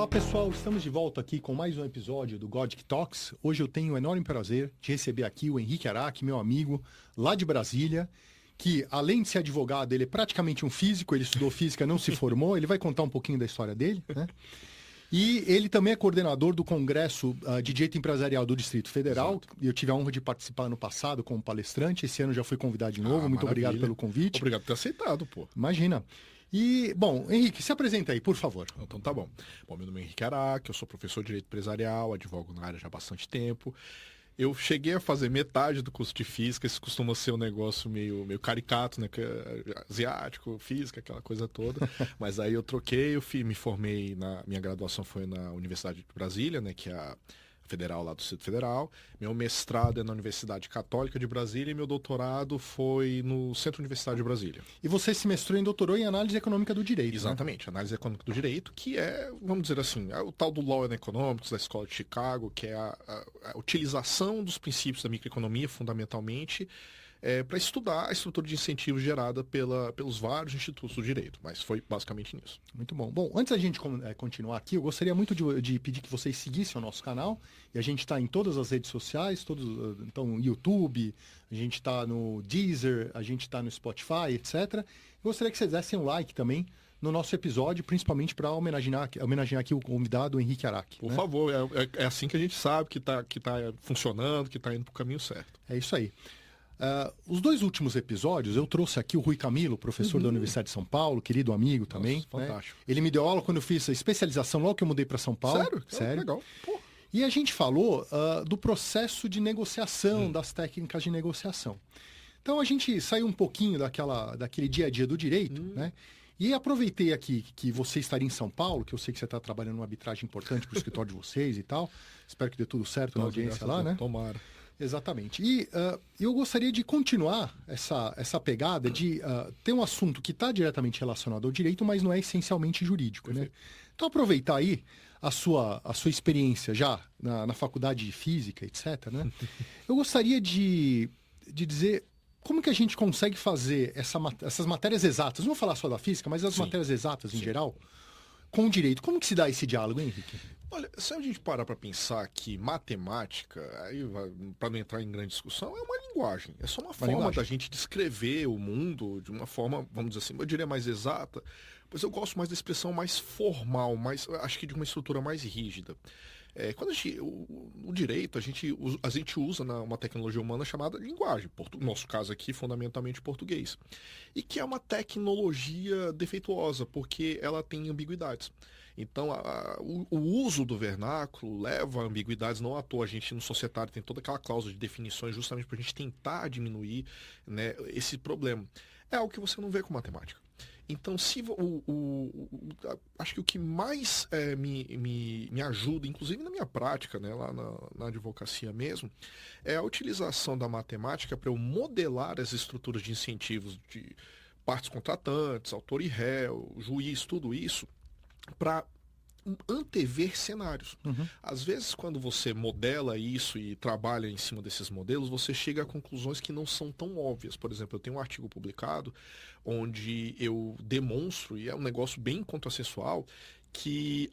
Olá pessoal, estamos de volta aqui com mais um episódio do Godic Talks. Hoje eu tenho o enorme prazer de receber aqui o Henrique Araque, meu amigo, lá de Brasília, que além de ser advogado, ele é praticamente um físico, ele estudou física, não se formou, ele vai contar um pouquinho da história dele, né? E ele também é coordenador do Congresso de Direito Empresarial do Distrito Federal. Exato. Eu tive a honra de participar no passado como palestrante, esse ano já fui convidado de novo, muito maravilha. Obrigado pelo convite. Obrigado por ter aceitado, pô. Imagina. E, bom, Henrique, se apresenta aí, por favor. Então tá bom. Bom, meu nome é Henrique Araque, eu sou professor de Direito Empresarial, advogo na área já há bastante tempo. Eu cheguei a fazer metade do curso de Física, isso costuma ser um negócio meio caricato, né? Asiático, Física, aquela coisa toda. Mas aí eu troquei, me formei, minha graduação foi na Universidade de Brasília, né? Que é a federal lá do Distrito Federal. Meu mestrado é na Universidade Católica de Brasília e meu doutorado foi no Centro Universitário de Brasília. E você se mestrou e doutorou em Análise Econômica do Direito, Exatamente, né? Análise Econômica do Direito, que é, vamos dizer assim, é o tal do Law and Economics da Escola de Chicago, que é a utilização dos princípios da microeconomia, fundamentalmente, para estudar a estrutura de incentivos gerada pelos vários institutos do direito, mas foi basicamente nisso. Muito bom. Bom, antes da gente continuar aqui, eu gostaria muito de pedir que vocês seguissem o nosso canal, e a gente está em todas as redes sociais, então YouTube, a gente está no Deezer, a gente está no Spotify, etc. Eu gostaria que vocês dessem um like também no nosso episódio, principalmente para homenagear aqui o convidado, o Henrique Araque. Por favor, é assim que a gente sabe que tá funcionando, que está indo para o caminho certo. É isso aí. Os dois últimos episódios, eu trouxe aqui o Rui Camilo, professor da Universidade de São Paulo, querido amigo também. Nossa, fantástico. Né? Ele me deu aula quando eu fiz a especialização logo que eu mudei para São Paulo. Sério? Sério. Legal. Pô. E a gente falou do processo de negociação, das técnicas de negociação. Então a gente saiu um pouquinho daquele dia a dia do direito, né? E aproveitei aqui que você estaria em São Paulo, que eu sei que você está trabalhando numa arbitragem importante para o escritório de vocês e tal. Espero que dê tudo certo na audiência lá, né? Tomara. Exatamente. E eu gostaria de continuar essa pegada de ter um assunto que está diretamente relacionado ao direito, mas não é essencialmente jurídico, né? Então, aproveitar aí a sua experiência já na faculdade de Física, etc., né? Eu gostaria de dizer como que a gente consegue fazer essas matérias exatas, não vou falar só da Física, mas as matérias exatas em geral, com o direito. Como que se dá esse diálogo, hein, Henrique? Olha, se a gente parar para pensar que matemática, para não entrar em grande discussão, é uma linguagem. É só uma forma da gente descrever o mundo de uma forma, vamos dizer assim, eu diria mais exata, pois eu gosto mais da expressão mais formal, acho que de uma estrutura mais rígida. Quando o direito, a gente usa uma tecnologia humana chamada linguagem, no nosso caso aqui, fundamentalmente português, e que é uma tecnologia defeituosa, porque ela tem ambiguidades. Então, o uso do vernáculo leva a ambiguidades, não à toa. A gente, no societário, tem toda aquela cláusula de definições justamente para a gente tentar diminuir, né, esse problema. É algo que você não vê com matemática. Então, acho que o que mais me ajuda, inclusive na minha prática, né, lá na advocacia mesmo, é a utilização da matemática para eu modelar as estruturas de incentivos de partes contratantes, autor e réu, juiz, tudo isso, para antever cenários. Às vezes, quando você modela isso e trabalha em cima desses modelos, você chega a conclusões que não são tão óbvias. Por exemplo, eu tenho um artigo publicado onde eu demonstro, e é um negócio bem contrassensual, que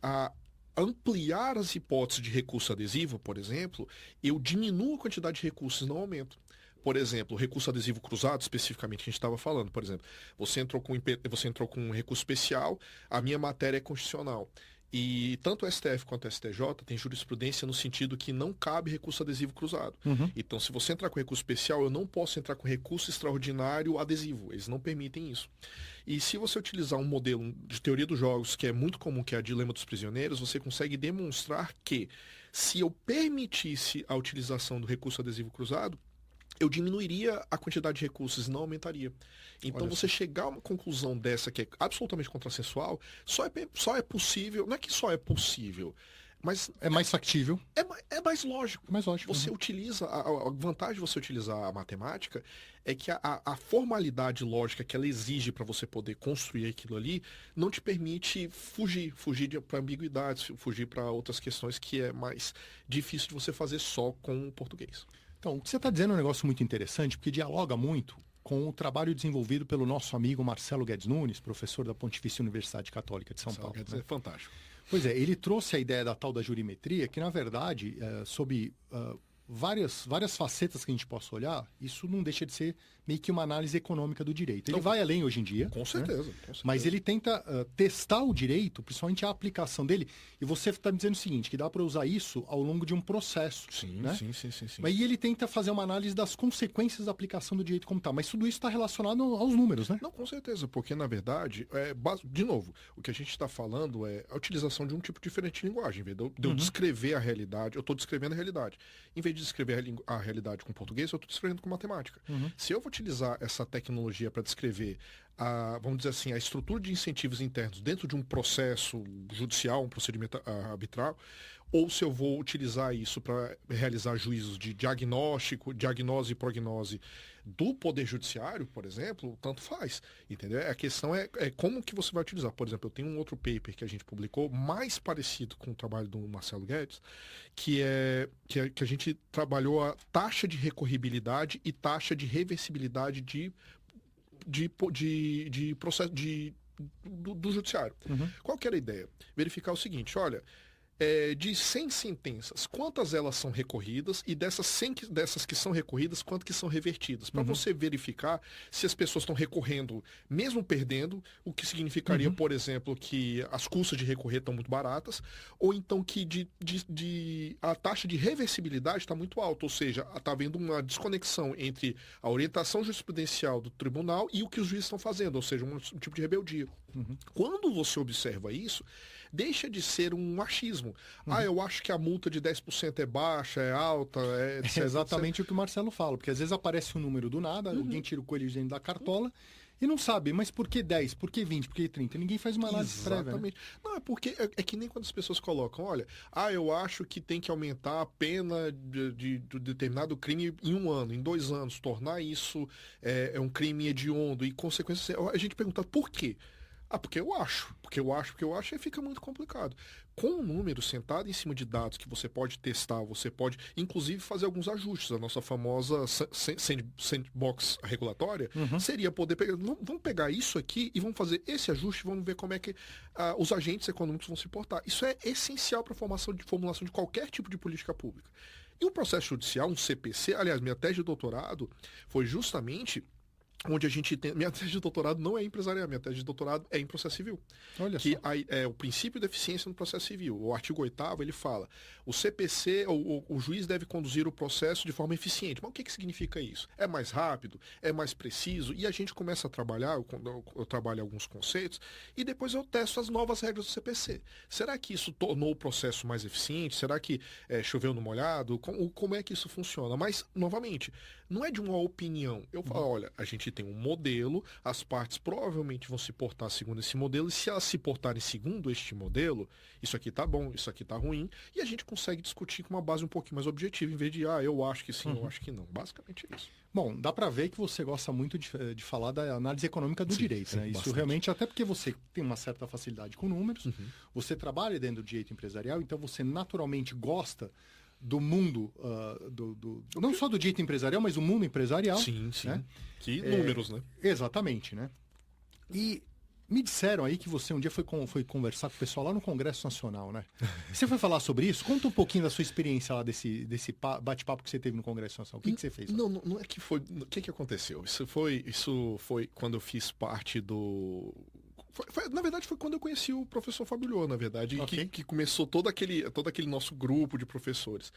ampliar as hipóteses de recurso adesivo, por exemplo, eu diminuo a quantidade de recursos, não aumento. Por exemplo, o recurso adesivo cruzado, especificamente, que a gente estava falando. Por exemplo, você entrou com um recurso especial, a minha matéria é constitucional. E tanto o STF quanto o STJ tem jurisprudência no sentido que não cabe recurso adesivo cruzado. Então, se você entrar com recurso especial, eu não posso entrar com recurso extraordinário adesivo. Eles não permitem isso. E se você utilizar um modelo de teoria dos jogos, que é muito comum, que é a dilema dos prisioneiros, você consegue demonstrar que, se eu permitisse a utilização do recurso adesivo cruzado, eu diminuiria a quantidade de recursos e não aumentaria. Então, você chegar a uma conclusão dessa que é absolutamente contrassensual, só é possível, não é que só é possível, mas... É mais factível. É mais lógico. Mais lógico. Você utiliza, a vantagem de você utilizar a matemática é que a formalidade lógica que ela exige para você poder construir aquilo ali não te permite fugir para ambiguidades, fugir para outras questões que é mais difícil de você fazer só com o português. Então, o que você está dizendo é um negócio muito interessante, porque dialoga muito com o trabalho desenvolvido pelo nosso amigo Marcelo Guedes Nunes, professor da Pontifícia Universidade Católica de São Paulo. Guedes é fantástico. Pois é, ele trouxe a ideia da tal da jurimetria, que na verdade, sob várias facetas que a gente possa olhar, isso não deixa de ser meio que uma análise econômica do direito. Ele vai além hoje em dia. Com certeza. Com certeza. Mas ele tenta testar o direito, principalmente a aplicação dele. E você está me dizendo o seguinte, que dá para usar isso ao longo de um processo. Sim, né? sim. Mas aí ele tenta fazer uma análise das consequências da aplicação do direito como tal. Mas tudo isso está relacionado aos números, né? Não, com certeza, porque na verdade, de novo, o que a gente está falando é a utilização de um tipo diferente de linguagem. Em vez de eu descrever a realidade, eu estou descrevendo a realidade. Em vez de descrever a realidade com português, eu estou descrevendo com matemática. Se eu vou utilizar essa tecnologia para descrever vamos dizer assim, a estrutura de incentivos internos dentro de um processo judicial, um procedimento arbitral, ou se eu vou utilizar isso para realizar juízos de diagnóstico, diagnose e prognose do Poder Judiciário, por exemplo, tanto faz, entendeu? A questão é como que você vai utilizar. Por exemplo, eu tenho um outro paper que a gente publicou, mais parecido com o trabalho do Marcelo Guedes, que a gente trabalhou a taxa de recorribilidade e taxa de reversibilidade de processo do judiciário. Qual que era a ideia? Verificar o seguinte, olha, de 100 sentenças, quantas elas são recorridas e dessas que são recorridas, quantas que são revertidas, para você verificar se as pessoas estão recorrendo, mesmo perdendo, o que significaria, por exemplo, que as custas de recorrer estão muito baratas, ou então que a taxa de reversibilidade está muito alta, ou seja, está havendo uma desconexão entre a orientação jurisprudencial do tribunal e o que os juízes estão fazendo, ou seja, um tipo de rebeldia. Quando você observa isso, deixa de ser um achismo. Eu acho que a multa de 10% é baixa, é alta, etc. É exatamente o que o Marcelo fala, porque às vezes aparece um número do nada, alguém tira o coelho dentro da cartola e não sabe, mas por que 10, por que 20, por que 30? Ninguém faz uma análise prévia. Exatamente. Não, é porque é que nem quando as pessoas colocam, olha, eu acho que tem que aumentar a pena de determinado crime em 1 ano, em 2 anos, tornar isso um crime hediondo e consequências. A gente pergunta por quê? Porque eu acho, e fica muito complicado. Com um número sentado em cima de dados que você pode testar, você pode, inclusive, fazer alguns ajustes. A nossa famosa sandbox regulatória seria poder pegar, vamos pegar isso aqui e vamos fazer esse ajuste, vamos ver como é que os agentes econômicos vão se portar. Isso é essencial para a formulação de qualquer tipo de política pública. E o processo judicial, um CPC, aliás, minha tese de doutorado foi justamente onde a gente tem... Minha tese de doutorado não é empresarial, minha tese de doutorado é em processo civil. Olha que só. o princípio de eficiência no processo civil. O artigo 8º, ele fala, o CPC, o juiz deve conduzir o processo de forma eficiente. Mas o que significa isso? É mais rápido? É mais preciso? E a gente começa a trabalhar, eu trabalho alguns conceitos, e depois eu testo as novas regras do CPC. Será que isso tornou o processo mais eficiente? Será que choveu no molhado? Como é que isso funciona? Mas, novamente, não é de uma opinião. Eu falo, olha, a gente tem um modelo, as partes provavelmente vão se portar segundo esse modelo, e se elas se portarem segundo este modelo, isso aqui tá bom, isso aqui tá ruim, e a gente consegue discutir com uma base um pouquinho mais objetiva, em vez de, eu acho que sim, eu acho que não. Basicamente é isso. Bom, dá para ver que você gosta muito de falar da análise econômica do direito, sim, né? Isso bastante. realmente, até porque você tem uma certa facilidade com números, você trabalha dentro do direito empresarial, então você naturalmente gosta do mundo, não só do direito empresarial, mas do mundo empresarial. Sim. Né? Que números, né? Exatamente, né? E me disseram aí que você um dia foi conversar com o pessoal lá no Congresso Nacional, né? Você foi falar sobre isso? Conta um pouquinho da sua experiência lá desse bate-papo que você teve no Congresso Nacional. O que você fez lá? Não é que foi... O que aconteceu? Isso foi quando eu fiz parte do... na verdade, foi quando eu conheci o professor Fabulho, na verdade, Okay. que começou todo aquele nosso grupo de professores.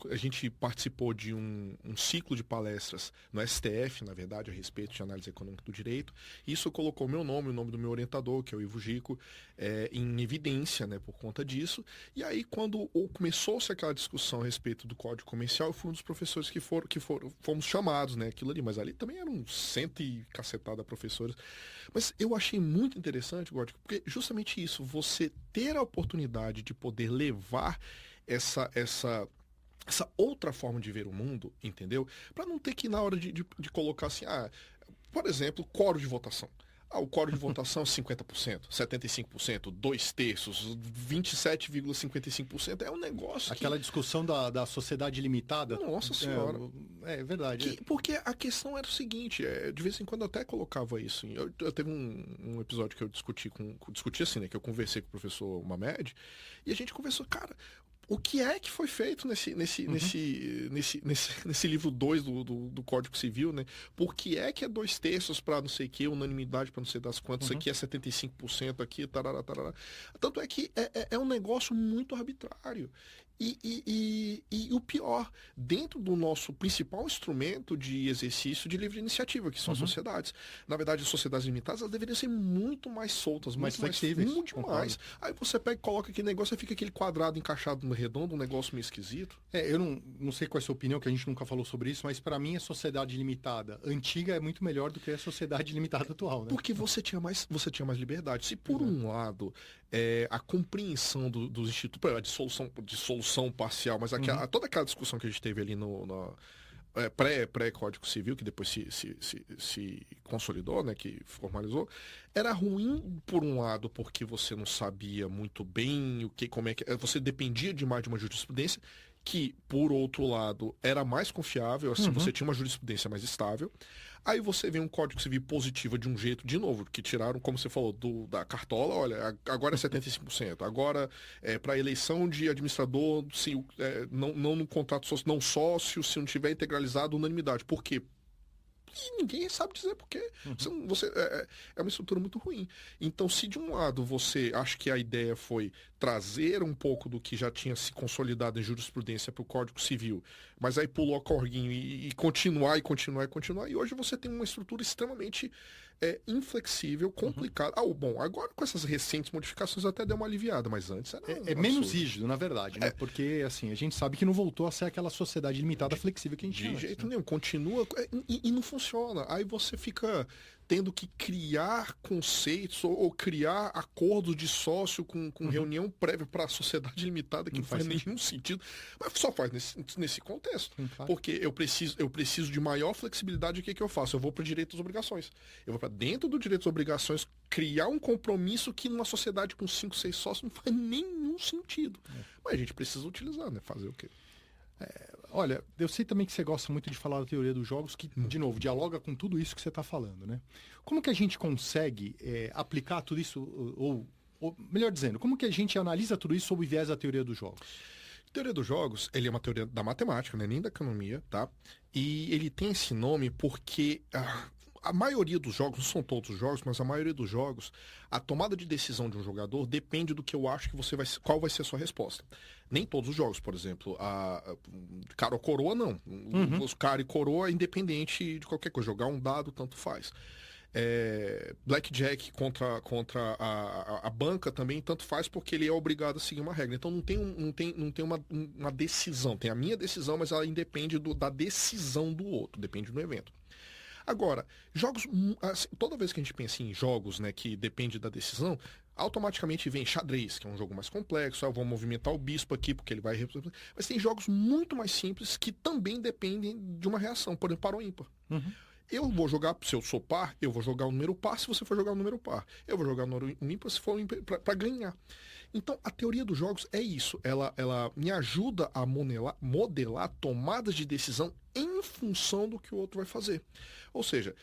A gente participou de um ciclo de palestras no STF, na verdade, a respeito de análise econômica do direito. Isso colocou meu nome, o nome do meu orientador, que é o Ivo Gico, em evidência, né, por conta disso. E aí, quando começou-se aquela discussão a respeito do Código Comercial, eu fui um dos professores que fomos chamados, né, aquilo ali. Mas ali também eram 100 e cacetada professores. Mas eu achei muito interessante, Gótico, porque justamente isso, você ter a oportunidade de poder levar essa outra forma de ver o mundo, entendeu? Para não ter que, na hora de colocar assim, por exemplo, quórum de votação. O quórum de votação é 50%, 75%, 2/3, 27,55%. É um negócio Aquela discussão da sociedade limitada. Nossa Senhora. É verdade. Porque a questão era o seguinte, de vez em quando eu até colocava isso. Eu teve um episódio que eu discuti assim, né? Que eu conversei com o professor Mamed, e a gente conversou, cara, o que é que foi feito nesse livro 2 do Código Civil, né? Por que é 2/3 para não sei o que, unanimidade para não sei das quantas, aqui é 75%, aqui, tarará, tarará. Tanto é que é um negócio muito arbitrário. E o pior, dentro do nosso principal instrumento de exercício de livre iniciativa, que são as sociedades. Na verdade, as sociedades limitadas, elas deveriam ser muito mais soltas, mais muito flexíveis. Muito demais. Aí você pega e coloca aquele negócio e fica aquele quadrado encaixado no redondo, um negócio meio esquisito. Eu não sei qual é a sua opinião, que a gente nunca falou sobre isso, mas para mim a sociedade limitada antiga é muito melhor do que a sociedade limitada atual, né? Porque você tinha mais liberdade. Se por um lado a compreensão dos institutos, de solução parcial, mas toda aquela discussão que a gente teve ali no pré-Código Civil, que depois se consolidou, né, que formalizou, era ruim por um lado porque você não sabia muito bem como é que você dependia demais de uma jurisprudência, que por outro lado era mais confiável, assim, você tinha uma jurisprudência mais estável. Aí você vê um Código Civil positivo de um jeito, de novo, que tiraram, como você falou, da cartola, olha, agora é 75%, agora para eleição de administrador, não no contrato sócio, não sócio, se não tiver integralizado, unanimidade. Por quê? E ninguém sabe dizer por quê. É uma estrutura muito ruim. Então, se de um lado você acha que a ideia foi trazer um pouco do que já tinha se consolidado em jurisprudência para o Código Civil, mas aí pulou a corguinho e continuar, e hoje você tem uma estrutura extremamente inflexível, complicada. Bom, agora com essas recentes modificações até deu uma aliviada, mas antes era menos rígido, na verdade, né? Porque, assim, a gente sabe que não voltou a ser aquela sociedade limitada flexível que a gente tinha. De jeito nenhum, continua e não funciona. Aí você fica tendo que criar conceitos ou criar acordos de sócio com reunião prévia para a sociedade limitada que não faz nenhum sentido. Mas só faz nesse contexto. Porque eu preciso de maior flexibilidade. O que eu faço? Eu vou para o direito das obrigações. Eu vou para dentro do direito das obrigações criar um compromisso que numa sociedade com 5, 6 sócios não faz nenhum sentido. Mas a gente precisa utilizar, né? Fazer o quê? Olha, eu sei também que você gosta muito de falar da teoria dos jogos, que, de novo, dialoga com tudo isso que você está falando, né? Como que a gente consegue aplicar tudo isso, ou melhor dizendo, como que a gente analisa tudo isso sob o viés da teoria dos jogos? A teoria dos jogos, ele é uma teoria da matemática, não é nem da economia, tá? E ele tem esse nome porque a maioria dos jogos, não são todos os jogos, mas a maioria dos jogos, a tomada de decisão de um jogador depende do que eu acho que qual vai ser a sua resposta. Nem todos os jogos, por exemplo, cara ou coroa, não. Os cara e coroa é independente de qualquer coisa. Jogar um dado, tanto faz. Blackjack contra a banca também tanto faz, porque ele é obrigado a seguir uma regra. Então não tem uma decisão. Tem a minha decisão, mas ela independe da decisão do outro, depende do evento. Agora, jogos, assim, toda vez que a gente pensa em jogos, né, que depende da decisão, automaticamente vem xadrez, que é um jogo mais complexo, eu vou movimentar o bispo aqui porque ele vai... Mas tem jogos muito mais simples que também dependem de uma reação, por exemplo, par ou ímpar. Eu vou jogar, se eu sou par, eu vou jogar o número par se você for jogar o número par. Eu vou jogar o número ímpar se for para ganhar. Então, a teoria dos jogos é isso. Ela me ajuda a modelar tomadas de decisão em função do que o outro vai fazer. Ou seja,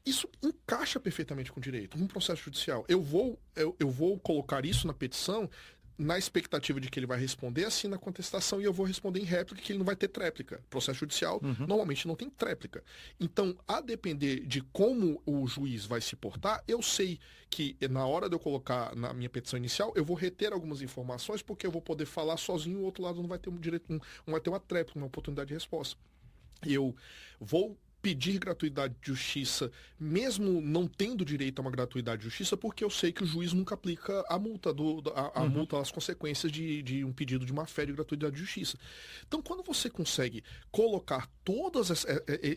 isso encaixa perfeitamente com o direito. Num processo judicial, eu vou colocar isso na petição na expectativa de que ele vai responder assim na contestação e eu vou responder em réplica, que ele não vai ter tréplica. Processo judicial normalmente não tem tréplica. Então, a depender de como o juiz vai se portar, eu sei que na hora de eu colocar na minha petição inicial, eu vou reter algumas informações porque eu vou poder falar sozinho, o outro lado não vai ter não vai ter uma tréplica, uma oportunidade de resposta. Eu vou pedir gratuidade de justiça, mesmo não tendo direito a uma gratuidade de justiça, porque eu sei que o juiz nunca aplica a multa, multa, as consequências de um pedido de má-fé de gratuidade de justiça. Então, quando você consegue colocar todos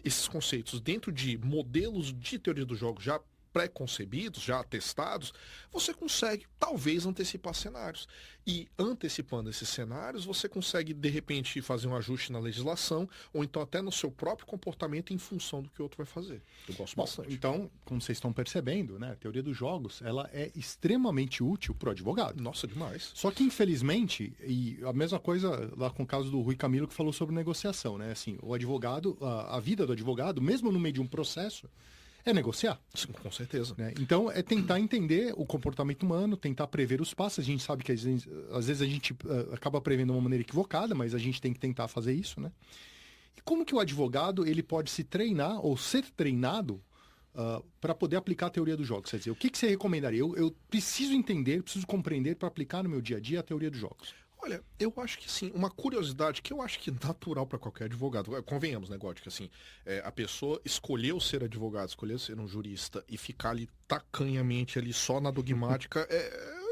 esses conceitos dentro de modelos de teoria dos jogos já pré-concebidos, já testados, você consegue talvez antecipar cenários. E antecipando esses cenários, você consegue de repente fazer um ajuste na legislação ou então até no seu próprio comportamento em função do que o outro vai fazer. Eu gosto bastante. Então, como vocês estão percebendo, né, a teoria dos jogos, ela é extremamente útil para o advogado. Nossa, demais. Só que, infelizmente, e a mesma coisa lá com o caso do Rui Camilo que falou sobre negociação, né? Assim, o advogado, a vida do advogado, mesmo no meio de um processo, é negociar. Sim, com certeza. Né? Então, é tentar entender o comportamento humano, tentar prever os passos. A gente sabe que às vezes a gente acaba prevendo de uma maneira equivocada, mas a gente tem que tentar fazer isso, né? E como que o advogado ele pode se treinar ou ser treinado para poder aplicar a teoria dos jogos? Quer dizer, o que você recomendaria? Eu preciso entender, preciso compreender para aplicar no meu dia a dia a teoria dos jogos. Olha, eu acho que sim, uma curiosidade que eu acho que é natural para qualquer advogado. Convenhamos, né, Gótica, assim, a pessoa escolheu ser advogado, escolheu ser um jurista e ficar ali tacanhamente ali só na dogmática,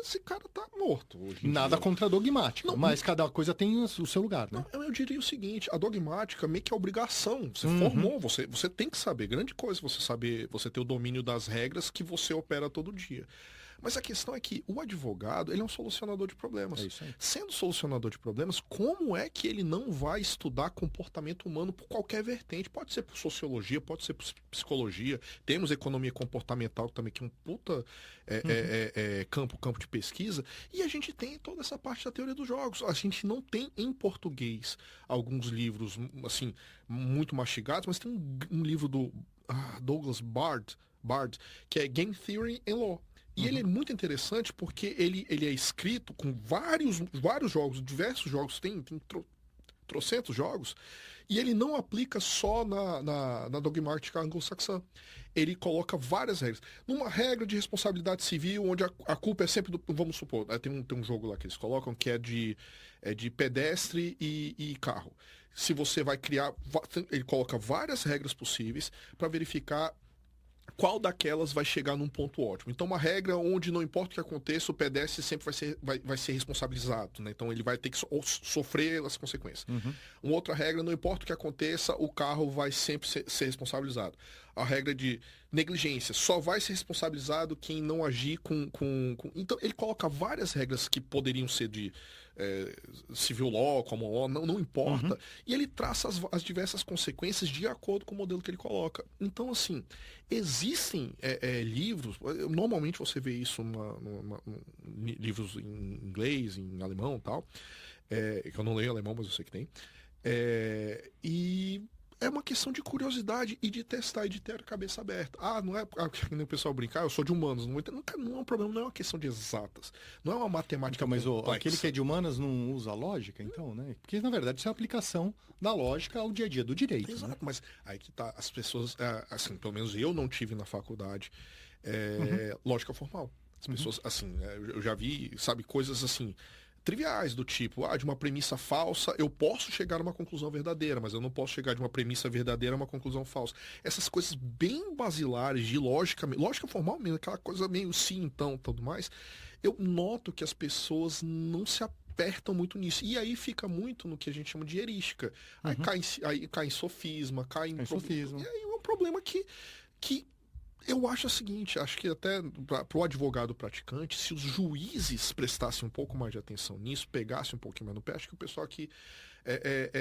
esse cara tá morto hoje. Nada contra a dogmática, não, mas cada coisa tem o seu lugar, né? Não, eu diria o seguinte, a dogmática meio que é obrigação. Você formou, você tem que saber. Grande coisa você saber, você ter o domínio das regras que você opera todo dia. Mas a questão é que o advogado, ele é um solucionador de problemas. É isso aí. Sendo solucionador de problemas, como é que ele não vai estudar comportamento humano por qualquer vertente? Pode ser por sociologia, pode ser por psicologia. Temos economia comportamental também, que é um puta campo de pesquisa. E a gente tem toda essa parte da teoria dos jogos. A gente não tem em português alguns livros, assim, muito mastigados, mas tem um livro do Douglas Bard, que é Game Theory and Law. E ele é muito interessante porque ele é escrito com vários jogos, diversos jogos, tem trocentos jogos, e ele não aplica só na dogmática anglo-saxã. Ele coloca várias regras. Numa regra de responsabilidade civil, onde a culpa é sempre do... Vamos supor, tem um jogo lá que eles colocam que é de pedestre e carro. Se você vai criar... Ele coloca várias regras possíveis para verificar qual daquelas vai chegar num ponto ótimo. Então, uma regra onde não importa o que aconteça, o pedestre sempre vai ser responsabilizado, né? Então, ele vai ter que sofrer as consequências. Uma outra regra, não importa o que aconteça, o carro vai sempre ser responsabilizado. A regra de negligência, só vai ser responsabilizado quem não agir com... Então, ele coloca várias regras que poderiam ser de civil law, common law, não importa. E ele traça as diversas consequências de acordo com o modelo que ele coloca. Então, assim, existem livros, normalmente você vê isso livros em inglês, em alemão e tal, que eu não leio alemão, mas eu sei que tem. E é uma questão de curiosidade e de testar e de ter a cabeça aberta. Não é que nem o pessoal brincar, eu sou de humanos. Não é um problema, não é uma questão de exatas. Não é uma matemática mas complexa. aquele que é de humanas não usa lógica, então, né? Porque, na verdade, isso é a aplicação da lógica ao dia a dia do direito. Exato, né? Mas aí que tá, as pessoas, assim, pelo menos eu não tive na faculdade lógica formal. As pessoas, assim, eu já vi, sabe, coisas assim... triviais, do tipo, de uma premissa falsa, eu posso chegar a uma conclusão verdadeira, mas eu não posso chegar de uma premissa verdadeira a uma conclusão falsa. Essas coisas bem basilares de lógica formal mesmo, aquela coisa meio sim, então, tudo mais, eu noto que as pessoas não se apertam muito nisso. E aí fica muito no que a gente chama de heurística. Aí cai em sofisma, cai em sofisma. E aí é um problema que eu acho o seguinte, acho que até para o advogado praticante, se os juízes prestassem um pouco mais de atenção nisso, pegassem um pouquinho mais no pé, acho que o pessoal aqui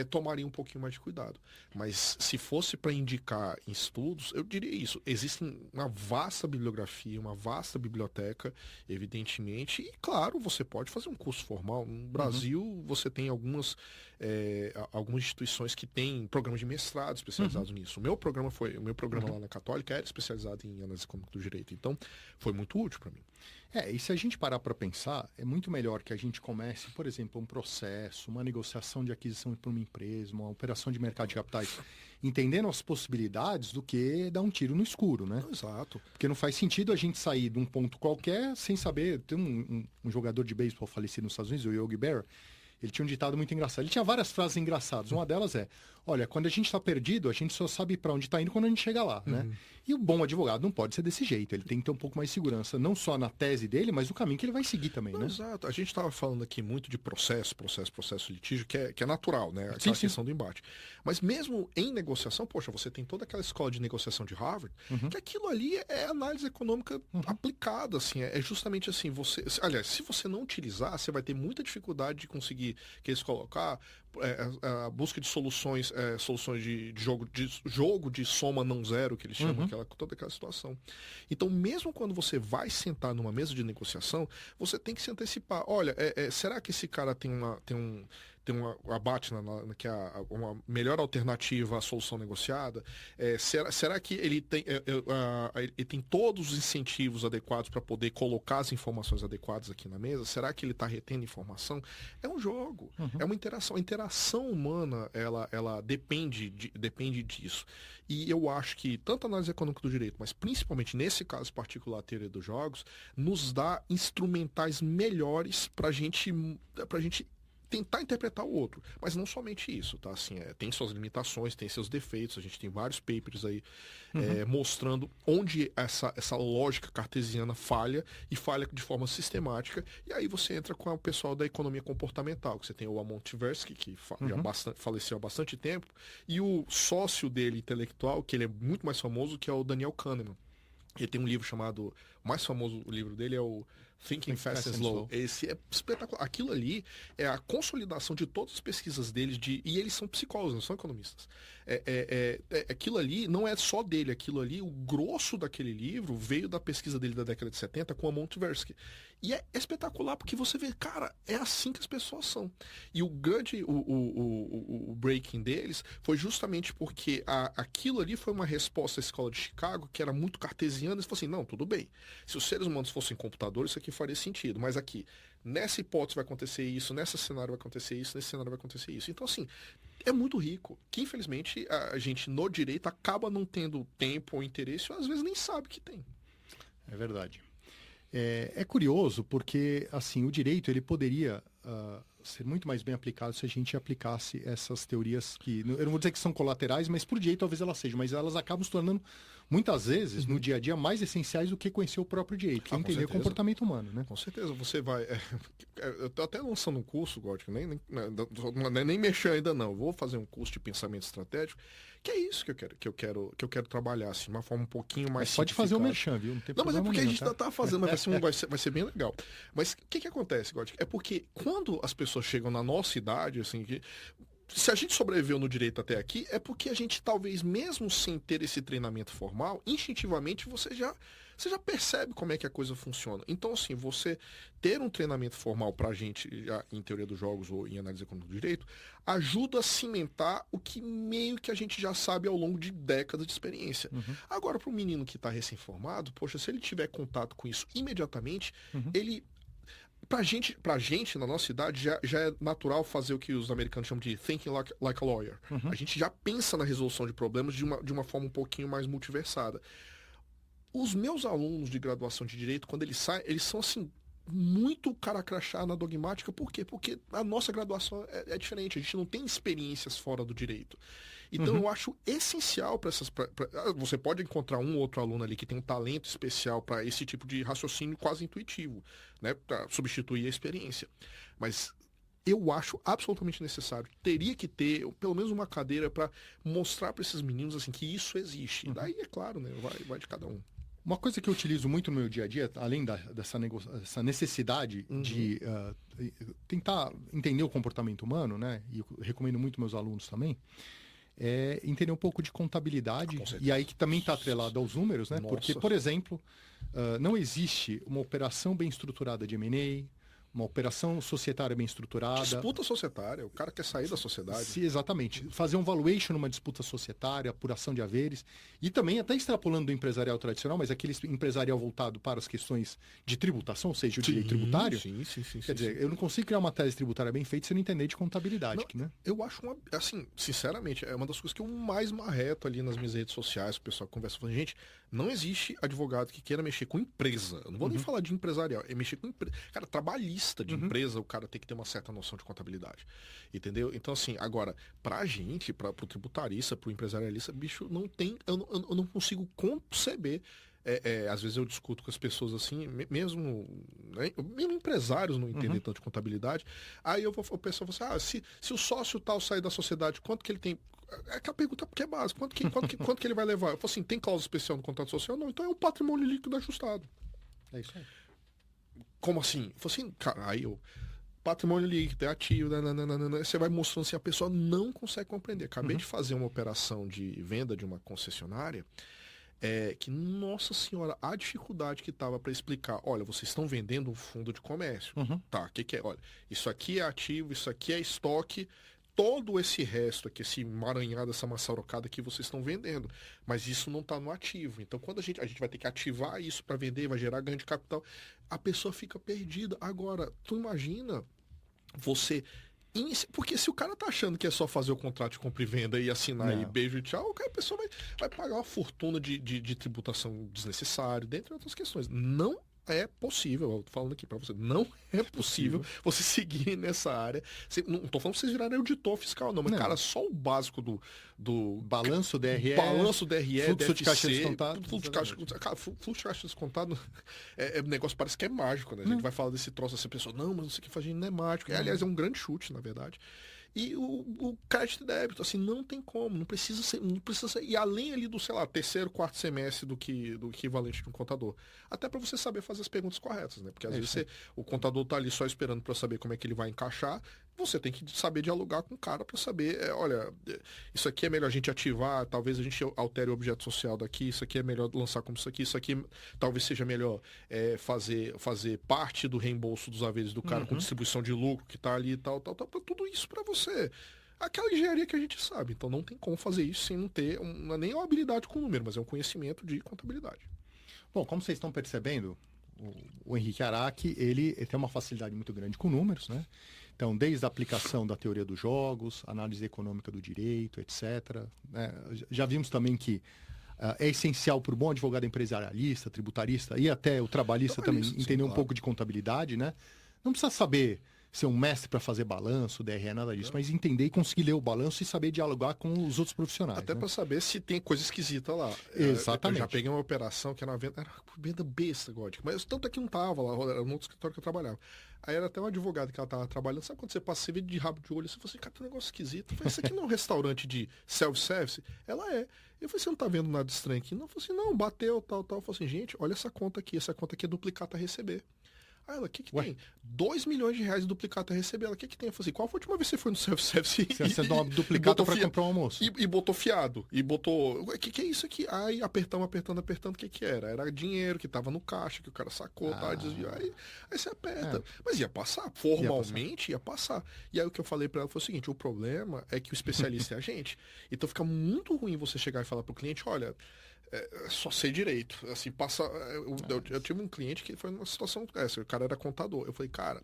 tomaria um pouquinho mais de cuidado. Mas se fosse para indicar em estudos, eu diria isso. Existe uma vasta bibliografia, uma vasta biblioteca, evidentemente, e claro, você pode fazer um curso formal. No Brasil, você tem algumas instituições que têm programas de mestrado especializados nisso. O meu programa lá na Católica era especializado em análise econômica do direito, então foi muito útil para mim. E se a gente parar para pensar, é muito melhor que a gente comece, por exemplo, um processo, uma negociação de aquisição para uma empresa, uma operação de mercado de capitais, entendendo as possibilidades do que dar um tiro no escuro, né? Exato. Porque não faz sentido a gente sair de um ponto qualquer sem saber. Tem um jogador de beisebol falecido nos Estados Unidos, o Yogi Berra, ele tinha um ditado muito engraçado. Ele tinha várias frases engraçadas. Uma delas é: olha, quando a gente está perdido, a gente só sabe para onde está indo quando a gente chega lá, né? E o bom advogado não pode ser desse jeito. Ele tem que ter um pouco mais de segurança, não só na tese dele, mas no caminho que ele vai seguir também, Não, né? exato. A gente estava falando aqui muito de processo, litígio, que é natural, né? Aquela Sim. questão do embate. Mas mesmo em negociação, poxa, você tem toda aquela escola de negociação de Harvard, que aquilo ali é análise econômica aplicada, assim. É justamente assim, aliás, se você não utilizar, você vai ter muita dificuldade de conseguir que eles colocar a busca de soluções de jogo de soma não zero, que eles chamam, toda aquela situação. Então, mesmo quando você vai sentar numa mesa de negociação, você tem que se antecipar. Olha, será que esse cara tem um abate que é uma melhor alternativa à solução negociada? Será que ele tem todos os incentivos adequados para poder colocar as informações adequadas aqui na mesa? Será que ele está retendo informação? É um jogo, é uma interação. A interação humana, ela depende disso. E eu acho que tanto a análise econômica do direito, mas principalmente nesse caso particular, a teoria dos jogos, nos dá instrumentais melhores para a gente tentar interpretar o outro. Mas não somente isso, tá? Assim, tem suas limitações, tem seus defeitos. A gente tem vários papers aí mostrando onde essa lógica cartesiana falha, e falha de forma sistemática. E aí você entra com o pessoal da economia comportamental, que você tem o Amos Tversky, que já faleceu há bastante tempo, e o sócio dele intelectual, que ele é muito mais famoso, que é o Daniel Kahneman. Ele tem um livro chamado... O mais famoso livro dele é o Thinking Fast and Slow. Esse é espetacular. Aquilo ali é a consolidação de todas as pesquisas deles, e eles são psicólogos, não são economistas. Aquilo ali não é só dele, aquilo ali, o grosso daquele livro veio da pesquisa dele da década de 70 com a Amos Tversky. E é espetacular porque você vê, cara, é assim que as pessoas são. E o grande, o breaking deles foi justamente porque aquilo ali foi uma resposta à escola de Chicago, que era muito cartesiana. Eles falaram assim, não, tudo bem. Se os seres humanos fossem computadores, isso aqui faria sentido. Mas aqui, nessa hipótese vai acontecer isso, nesse cenário vai acontecer isso, nesse cenário vai acontecer isso. Então, assim, é muito rico. Que, infelizmente, a gente, no direito, acaba não tendo tempo ou interesse, ou às vezes nem sabe que tem. É verdade. É curioso porque, assim, o direito ele poderia ser muito mais bem aplicado se a gente aplicasse essas teorias que, eu não vou dizer que são colaterais, mas por direito talvez elas sejam, mas elas acabam se tornando, muitas vezes, no dia a dia, mais essenciais do que conhecer o próprio direito, que é entender o comportamento humano, né? Com certeza, você vai... eu tô até lançando um curso, Gótico, nem mexer ainda não, vou fazer um curso de pensamento estratégico, que é isso que eu quero trabalhar, assim, de uma forma um pouquinho mais pode fazer o merchan, viu? Não, mas é porque a gente tá fazendo, mas vai ser bem legal. Mas o que acontece, Gótico? É porque quando as pessoas chegam na nossa idade, assim, se a gente sobreviveu no direito até aqui, é porque a gente talvez, mesmo sem ter esse treinamento formal, instintivamente você já percebe como é que a coisa funciona. Então, assim, você ter um treinamento formal pra gente, já em teoria dos jogos ou em análise econômica do direito, ajuda a cimentar o que meio que a gente já sabe ao longo de décadas de experiência. Agora, para um menino que está recém-formado, poxa, se ele tiver contato com isso imediatamente, ele... Pra gente, na nossa idade, já é natural fazer o que os americanos chamam de thinking like a lawyer. A gente já pensa na resolução de problemas de uma forma um pouquinho mais multiversada. Os meus alunos de graduação de Direito, quando eles saem, eles são, assim, muito cara crachá na dogmática. Por quê? Porque a nossa graduação é diferente. A gente não tem experiências fora do direito. Então, eu acho essencial para essas... você pode encontrar um ou outro aluno ali que tem um talento especial para esse tipo de raciocínio quase intuitivo, né? Para substituir a experiência. Mas eu acho absolutamente necessário. Teria que ter pelo menos uma cadeira para mostrar para esses meninos assim, que isso existe. E daí, é claro, né? Vai de cada um. Uma coisa que eu utilizo muito no meu dia a dia, além dessa necessidade de tentar entender o comportamento humano, né? E eu recomendo muito meus alunos também, é entender um pouco de contabilidade, e aí que também está atrelado aos números, né? Porque, por exemplo, não existe uma operação bem estruturada de M&A, uma operação societária bem estruturada. Disputa societária, o cara quer sair da sociedade. Sim, exatamente. Fazer um valuation numa disputa societária, apuração de haveres, e também até extrapolando do empresarial tradicional, mas aquele empresarial voltado para as questões de tributação, ou seja, o direito tributário. Sim. Quer dizer, eu não consigo criar uma tese tributária bem feita se eu não entender de contabilidade. Né? Eu acho, assim, sinceramente, é uma das coisas que eu mais marreto ali nas minhas redes sociais, o pessoal conversa falando, gente, não existe advogado que queira mexer com empresa. Eu não vou nem falar de empresarial, é mexer com empresa. Cara, trabalhista. analista de empresa, o cara tem que ter uma certa noção de contabilidade. Entendeu? Então, assim, agora, pra gente, pro tributarista, pro empresarialista, bicho, não tem. Eu não consigo conceber. Às vezes eu discuto com as pessoas assim, mesmo, né, mesmo empresários não entendem tanto de contabilidade. Aí o pessoal fala assim, se o sócio tal sair da sociedade, quanto que ele tem? É aquela pergunta que é básica, quanto que ele vai levar? Eu falo assim, tem cláusula especial no contrato social? Não, então é o patrimônio líquido ajustado. É isso aí. Como assim? Eu falo assim, cara, patrimônio líquido, é ativo, nananana, você vai mostrando assim, a pessoa não consegue compreender. Acabei de fazer uma operação de venda de uma concessionária, que, nossa senhora, a dificuldade que tava para explicar, olha, vocês estão vendendo um fundo de comércio, tá, o que é? Olha, isso aqui é ativo, isso aqui é estoque, todo esse resto aqui, esse emaranhado, essa maçarocada que vocês estão vendendo, mas isso não está no ativo. Então, quando a gente vai ter que ativar isso para vender, vai gerar ganho de capital, a pessoa fica perdida. Agora, tu imagina você... Porque se o cara tá achando que é só fazer o contrato de compra e venda e assinar e beijo e tchau, a pessoa vai pagar uma fortuna de tributação desnecessária, dentre outras questões. Não é possível, eu tô falando aqui para você, não é possível você seguir nessa área. Não tô falando pra vocês virarem auditor fiscal, não, mas, cara, só o básico do balanço DRE, fluxo de caixa descontado. Fluxo de caixa descontado o negócio parece que é mágico, né? A gente vai falar desse troço, essa pessoa, não, mas isso aqui faz não é mágico. Aliás, é um grande chute, na verdade. E o crédito e débito, assim, não tem como, não precisa ser. E além ali do, sei lá, terceiro, quarto semestre do equivalente de um contador. Até para você saber fazer as perguntas corretas, né? Porque às vezes o contador tá ali só esperando para saber como é que ele vai encaixar. Você tem que saber dialogar com o cara para saber, olha, isso aqui é melhor a gente ativar, talvez a gente altere o objeto social daqui, isso aqui é melhor lançar como isso aqui talvez seja melhor fazer parte do reembolso dos haveres do cara com distribuição de lucro que tá ali e tal, tudo isso para você. Aquela engenharia que a gente sabe, então não tem como fazer isso sem não ter nem uma habilidade com o número, mas é um conhecimento de contabilidade. Bom, como vocês estão percebendo, o Henrique Araque, ele tem uma facilidade muito grande com números, né? Então, desde a aplicação da teoria dos jogos, análise econômica do direito, etc. Né? Já vimos também que é essencial para o bom advogado empresarialista, tributarista e até o trabalhista também entender um pouco de contabilidade, né? Não precisa saber ser um mestre para fazer balanço, DRE, nada disso, mas entender e conseguir ler o balanço e saber dialogar com os outros profissionais. Até para saber se tem coisa esquisita lá. Exatamente. Eu já peguei uma operação que era venda besta, gótica, mas tanto é que não tava lá, era no outro escritório que eu trabalhava. Aí era até um advogado que ela tava trabalhando, sabe quando você passa, você vê de rabo de olho, você fala assim, cara, tem um negócio esquisito. Eu falei, isso aqui não é um restaurante de self-service? Ela é. Eu falei, você não tá vendo nada estranho aqui? Não, eu falei assim, não, bateu, tal. Eu falei assim, gente, olha essa conta aqui é duplicata a receber. Aí ela, o que tem? 2 milhões de reais de duplicata a receber. Ela, o que tem? Eu falei assim, qual foi a última vez que você foi no self-service? Você dá uma duplicata para comprar um almoço. E botou fiado. E botou, o que é isso aqui? Aí apertando, o que era? Era dinheiro que tava no caixa, que o cara sacou, desviou. Aí você aperta. Mas ia passar, formalmente ia passar. E aí o que eu falei para ela foi o seguinte, o problema é que o especialista é a gente. Então fica muito ruim você chegar e falar pro cliente, olha... só sei direito. Assim, eu tive um cliente que foi numa situação essa, o cara era contador. Eu falei, cara,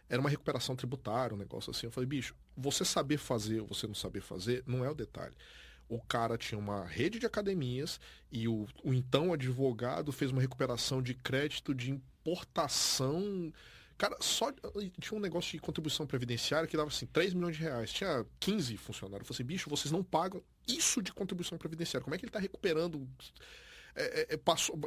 era uma recuperação tributária, um negócio assim. Eu falei, bicho, você saber fazer ou você não saber fazer, não é o detalhe. O cara tinha uma rede de academias e o então advogado fez uma recuperação de crédito de importação. Cara, só tinha um negócio de contribuição previdenciária que dava assim, 3 milhões de reais. Tinha 15 funcionários. Eu falei assim, bicho, vocês não pagam isso de contribuição previdenciária. Como é que ele está recuperando? Passou,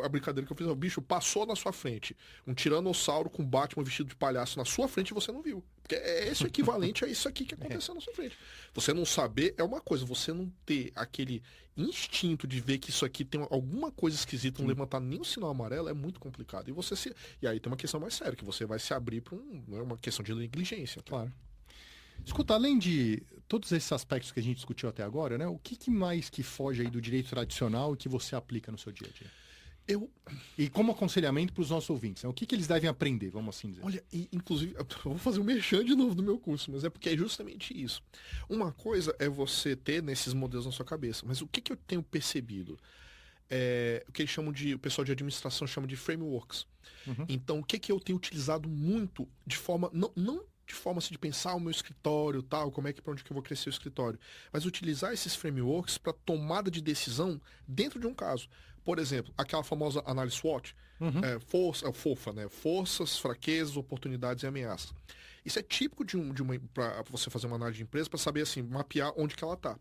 a brincadeira que eu fiz, o bicho passou na sua frente. Um tiranossauro com Batman vestido de palhaço na sua frente e você não viu. Porque é esse o equivalente a isso aqui que aconteceu na sua frente. Você não saber é uma coisa, você não ter aquele instinto de ver que isso aqui tem alguma coisa esquisita, não levantar nem o sinal amarelo, é muito complicado. E aí tem uma questão mais séria, que você vai se abrir para uma questão de negligência. Tá? Claro. Escuta, além de todos esses aspectos que a gente discutiu até agora, né? O que mais que foge aí do direito tradicional e que você aplica no seu dia a dia? E como aconselhamento para os nossos ouvintes, né? O que eles devem aprender, vamos assim dizer? Olha, inclusive, eu vou fazer um merchan de novo do meu curso, mas é porque é justamente isso. Uma coisa é você ter nesses modelos na sua cabeça, mas o que eu tenho percebido? O que eles chamam o pessoal de administração chama de frameworks. Então, o que eu tenho utilizado muito de forma, não de forma assim, de pensar o meu escritório, tal, como é que para onde que eu vou crescer o escritório, mas utilizar esses frameworks para tomada de decisão dentro de um caso. Por exemplo, aquela famosa análise SWOT, FOFA, né? Forças, fraquezas, oportunidades e ameaças. Isso é típico para você fazer uma análise de empresa para saber assim, mapear onde que ela está.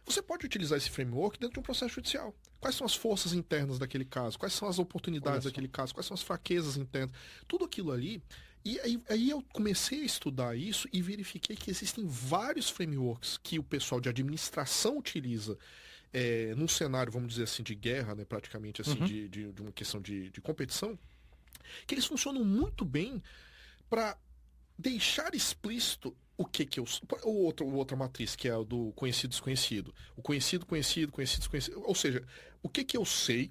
Você pode utilizar esse framework dentro de um processo judicial. Quais são as forças internas daquele caso? Quais são as oportunidades daquele caso? Quais são as fraquezas internas? Tudo aquilo ali. E aí eu comecei a estudar isso e verifiquei que existem vários frameworks que o pessoal de administração utiliza num cenário, vamos dizer assim, de guerra, né, praticamente assim, de uma questão de competição, que eles funcionam muito bem para deixar explícito o que eu... Outra matriz, que é a do conhecido desconhecido. O conhecido, conhecido, conhecido, desconhecido. Ou seja, o que eu sei,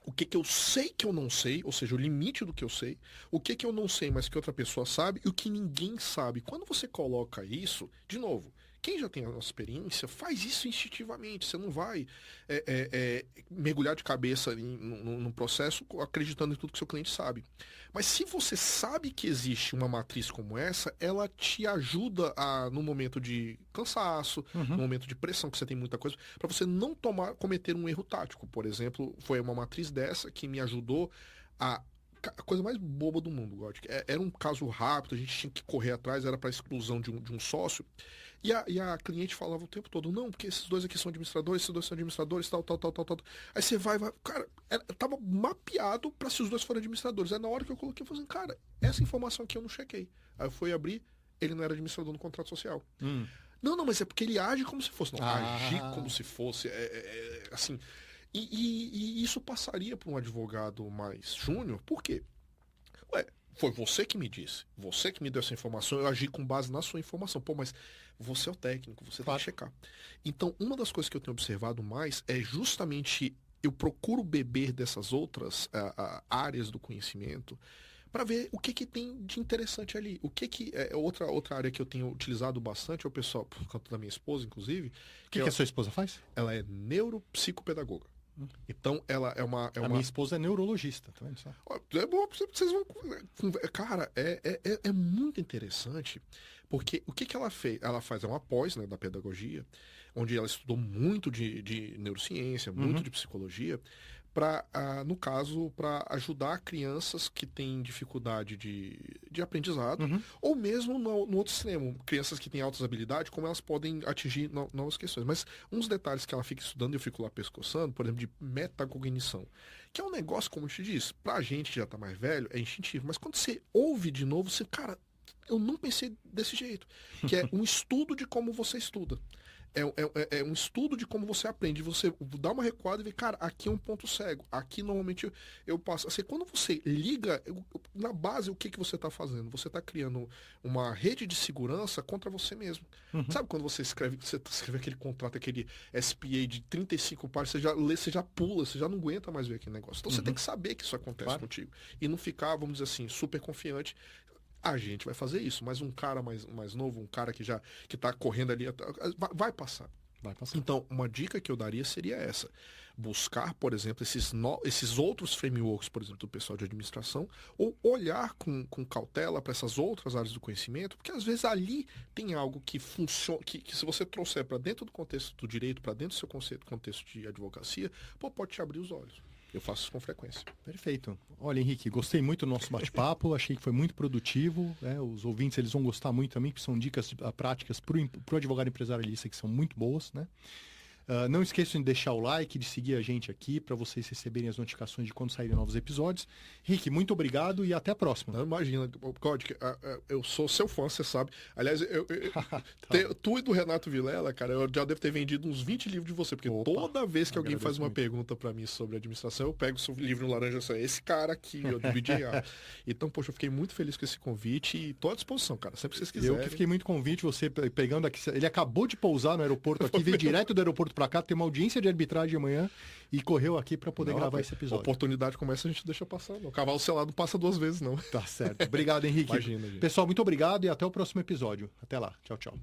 o que eu sei que eu não sei, ou seja, o limite do que eu sei, o que eu não sei, mas que outra pessoa sabe, e o que ninguém sabe. Quando você coloca isso, de novo, quem já tem a nossa experiência, faz isso instintivamente. Você não vai mergulhar de cabeça no processo acreditando em tudo que seu cliente sabe. Mas se você sabe que existe uma matriz como essa, ela te ajuda no momento de cansaço, no momento de pressão, que você tem muita coisa, para você não cometer um erro tático. Por exemplo, foi uma matriz dessa que me ajudou a coisa mais boba do mundo, God. Era um caso rápido, a gente tinha que correr atrás, era para exclusão de um sócio. E a cliente falava o tempo todo, não, porque esses dois aqui são administradores, esses dois são administradores, tal. Aí você vai. Cara, tava mapeado para se os dois forem administradores. Aí na hora que eu coloquei, eu falei assim, cara, essa informação aqui eu não chequei. Aí eu fui abrir, ele não era administrador no contrato social. Não, mas é porque ele age como se fosse. Não, agir como se fosse, assim... E isso passaria para um advogado mais júnior, por quê? Ué, foi você que me disse, você que me deu essa informação, eu agi com base na sua informação. Pô, mas você é o técnico, você tem que checar. Então, uma das coisas que eu tenho observado mais é justamente eu procuro beber dessas outras áreas do conhecimento para ver o que tem de interessante ali. O que é outra área que eu tenho utilizado bastante, é o pessoal, por conta da minha esposa, inclusive. O que a sua esposa faz? Ela é neuropsicopedagoga. Então, ela é uma... A minha esposa é neurologista, tá vendo só? É bom, vocês vão... Cara, é muito interessante, porque o que ela fez? Ela faz uma pós, né, da pedagogia, onde ela estudou muito de neurociência, muito de psicologia, no caso, para ajudar crianças que têm dificuldade de aprendizado, ou mesmo no outro extremo, crianças que têm altas habilidades, como elas podem atingir novas questões. Mas uns detalhes que ela fica estudando, eu fico lá pescoçando, por exemplo, de metacognição, que é um negócio, como eu te disse, pra gente que já tá mais velho, é instintivo, mas quando você ouve de novo, você, cara, eu não pensei desse jeito, que é um estudo de como você estuda. É um estudo de como você aprende. Você dá uma recuada e vê, cara, aqui é um ponto cego. Aqui normalmente eu passo. Assim, quando você liga, na base, o que você está fazendo? Você está criando uma rede de segurança contra você mesmo. Sabe quando você escreve aquele contrato, aquele SPA de 35 páginas, você já lê, você já pula, você já não aguenta mais ver aquele negócio. Então você tem que saber que isso acontece contigo. E não ficar, vamos dizer assim, super confiante. A gente vai fazer isso, mas um cara mais novo, um cara que tá correndo ali, vai passar. Vai passar. Então, uma dica que eu daria seria essa. Buscar, por exemplo, esses outros frameworks, por exemplo, do pessoal de administração, ou olhar com cautela para essas outras áreas do conhecimento, porque às vezes ali tem algo que funciona, que se você trouxer para dentro do contexto do direito, para dentro do seu contexto de advocacia, pode te abrir os olhos. Eu faço isso com frequência. Perfeito. Olha, Henrique, gostei muito do nosso bate-papo, achei que foi muito produtivo, né? Os ouvintes eles vão gostar muito também, porque são dicas práticas para o advogado empresarialista que são muito boas, né? Não esqueçam de deixar o like, de seguir a gente aqui para vocês receberem as notificações de quando saírem novos episódios. Rick, muito obrigado e até a próxima. Não, imagina, Código, eu sou seu fã, você sabe. Aliás, tu e do Renato Vilela, cara, eu já devo ter vendido uns 20 livros de você, porque toda vez que alguém faz uma pergunta para mim sobre administração, eu pego o seu livro no laranja e falo, esse cara aqui, eu dividi. Então, poxa, eu fiquei muito feliz com esse convite e tô à disposição, cara, sempre que vocês quiserem. Eu que fiquei muito convite, você pegando aqui, ele acabou de pousar no aeroporto aqui, veio direto do aeroporto para cá, tem uma audiência de arbitragem amanhã e correu aqui para poder gravar esse episódio. Oportunidade como essa a gente deixa passar. O cavalo selado não passa 2 vezes, não. Tá certo. Obrigado, Henrique. Imagina, gente. Pessoal, muito obrigado e até o próximo episódio. Até lá. Tchau, tchau.